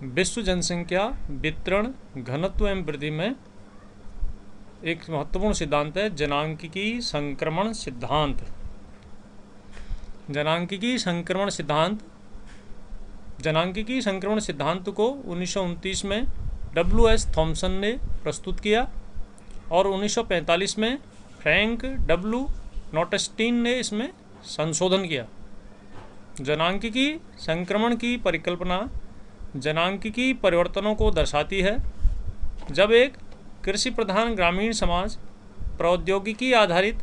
विश्व जनसंख्या वितरण घनत्व एवं वृद्धि में एक महत्वपूर्ण सिद्धांत है जनांकिकी संक्रमण सिद्धांत। जनांकिकी संक्रमण सिद्धांत को 1929 में W.S. थॉमसन ने प्रस्तुत किया और 1945 में फ्रैंक W. नोटेस्टीन ने इसमें संशोधन किया। जनांकिकी संक्रमण की परिकल्पना जनांकिकी परिवर्तनों को दर्शाती है। जब एक कृषि प्रधान ग्रामीण समाज प्रौद्योगिकी आधारित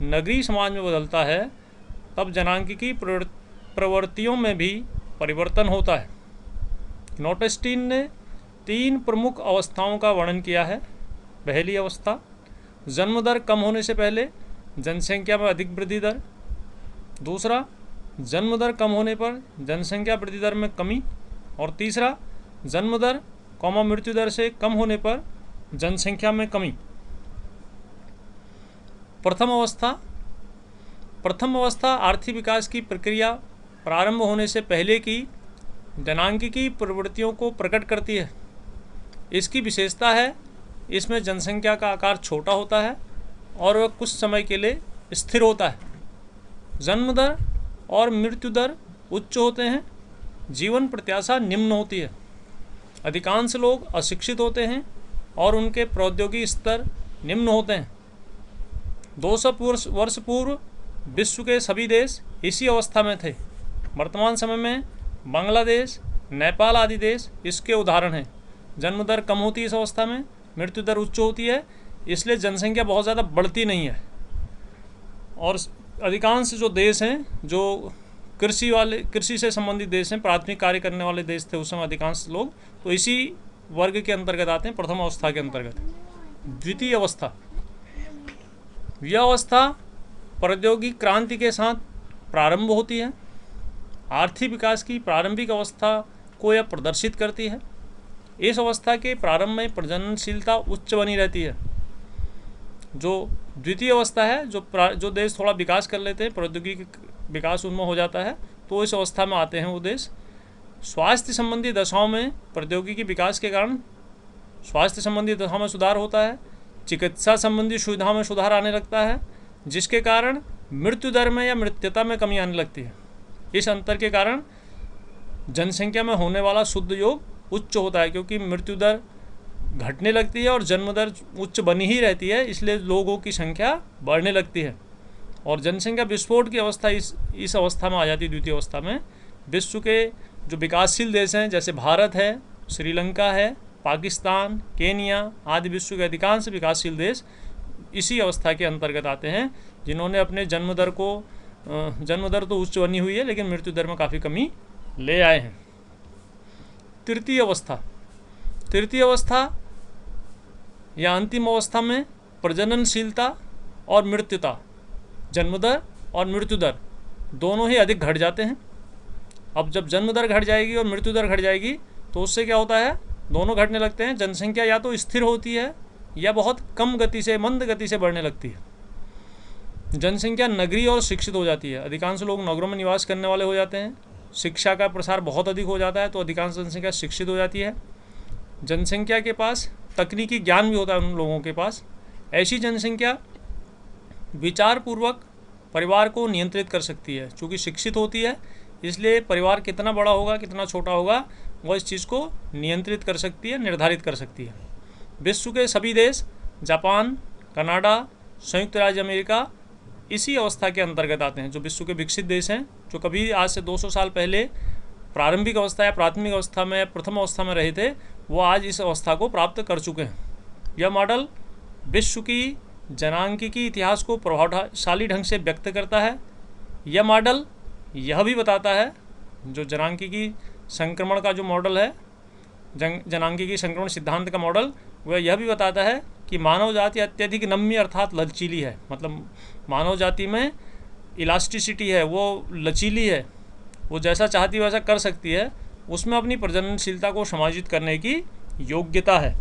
नगरीय समाज में बदलता है तब जनांकिकी प्रवृत्तियों में भी परिवर्तन होता है। नोटेस्टीन ने 3 प्रमुख अवस्थाओं का वर्णन किया है। पहली अवस्था, जन्म दर कम होने से पहले जनसंख्या में अधिक वृद्धि दर। दूसरा, जन्म दर कम होने पर जनसंख्या वृद्धि दर में कमी। और तीसरा, जन्म दर मृत्यु दर से कम होने पर जनसंख्या में कमी। प्रथम अवस्था आर्थिक विकास की प्रक्रिया प्रारंभ होने से पहले की जनांकिकी प्रवृत्तियों को प्रकट करती है। इसकी विशेषता है इसमें जनसंख्या का आकार छोटा होता है और वह कुछ समय के लिए स्थिर होता है। जन्म दर और मृत्यु दर उच्च होते हैं, जीवन प्रत्याशा निम्न होती है। अधिकांश लोग अशिक्षित होते हैं और उनके प्रौद्योगिकी स्तर निम्न होते हैं। 200 वर्ष पूर्व विश्व के सभी देश इसी अवस्था में थे। वर्तमान समय में बांग्लादेश, नेपाल आदि देश इसके उदाहरण हैं। जन्म दर कम होती है इस अवस्था में, मृत्यु दर उच्च होती है, इसलिए जनसंख्या बहुत ज़्यादा बढ़ती नहीं है। और अधिकांश जो देश हैं जो कृषि से संबंधित देश हैं, प्राथमिक कार्य करने वाले देश थे उस समय अधिकांश लोग, तो इसी वर्ग के अंतर्गत आते हैं, प्रथम अवस्था के अंतर्गत। द्वितीय अवस्था, यह अवस्था प्रौद्योगिक क्रांति के साथ प्रारंभ होती है। आर्थिक विकास की प्रारंभिक अवस्था को यह प्रदर्शित करती है। इस अवस्था के प्रारंभ में प्रजननशीलता उच्च बनी रहती है। जो द्वितीय अवस्था है, जो देश थोड़ा विकास कर लेते हैं, प्रौद्योगिकी विकास उनमें हो जाता है, तो इस अवस्था में आते हैं वो देश। स्वास्थ्य संबंधी दशाओं में प्रौद्योगिकी विकास के कारण स्वास्थ्य संबंधी दशाओं में सुधार होता है। चिकित्सा संबंधी सुविधाओं में सुधार आने लगता है, जिसके कारण मृत्यु दर में या मृत्यता में कमी आने लगती है। इस अंतर के कारण जनसंख्या में होने वाला शुद्ध योग उच्च होता है, क्योंकि मृत्यु दर घटने लगती है और जन्म दर उच्च बनी ही रहती है, इसलिए लोगों की संख्या बढ़ने लगती है। और जनसंख्या विस्फोट की अवस्था इस अवस्था में आ जाती है। द्वितीय अवस्था में विश्व के जो विकासशील देश हैं, जैसे भारत है, श्रीलंका है, पाकिस्तान, केनिया आदि विश्व के अधिकांश विकासशील देश इसी अवस्था के अंतर्गत आते हैं, जिन्होंने अपने जन्म दर तो उच्च बनी हुई है, लेकिन मृत्यु दर में काफ़ी कमी ले आए हैं। तृतीय अवस्था या अंतिम अवस्था में प्रजननशीलता और मृत्युता, जन्म दर और मृत्यु दर दोनों ही अधिक घट जाते हैं। अब जब जन्म दर घट जाएगी और मृत्यु दर घट जाएगी तो उससे क्या होता है, दोनों घटने लगते हैं। जनसंख्या या तो स्थिर होती है या बहुत कम गति से, मंद गति से बढ़ने लगती है। जनसंख्या नगरीय और शिक्षित हो जाती है। अधिकांश लोग नगरों में निवास करने वाले हो जाते हैं। शिक्षा का प्रसार बहुत अधिक हो जाता है, तो अधिकांश जनसंख्या शिक्षित हो जाती है। जनसंख्या के पास तकनीकी ज्ञान भी होता है उन लोगों के पास। ऐसी जनसंख्या विचारपूर्वक परिवार को नियंत्रित कर सकती है। चूँकि शिक्षित होती है, इसलिए परिवार कितना बड़ा होगा, कितना छोटा होगा, वह इस चीज़ को नियंत्रित कर सकती है, निर्धारित कर सकती है। विश्व के सभी देश, जापान, कनाडा, संयुक्त राज्य अमेरिका इसी अवस्था के अंतर्गत आते हैं। जो विश्व के विकसित देश हैं, जो कभी आज से 200 साल पहले प्रारंभिक अवस्था या प्राथमिक अवस्था में, प्रथम अवस्था में रहे थे, वो आज इस अवस्था को प्राप्त कर चुके हैं। यह मॉडल विश्व की जनांकिकी इतिहास को प्रभावशाली ढंग से व्यक्त करता है। यह मॉडल यह भी बताता है, जो जनांकिकी संक्रमण का जो मॉडल है, जनांकिकी संक्रमण सिद्धांत का मॉडल, वह यह भी बताता है कि मानव जाति अत्यधिक नम्य अर्थात लचीली है। मतलब मानव जाति में इलास्टिसिटी है, वो लचीली है, वो जैसा चाहती वैसा कर सकती है, उसमें अपनी प्रजननशीलता को समायोजित करने की योग्यता है।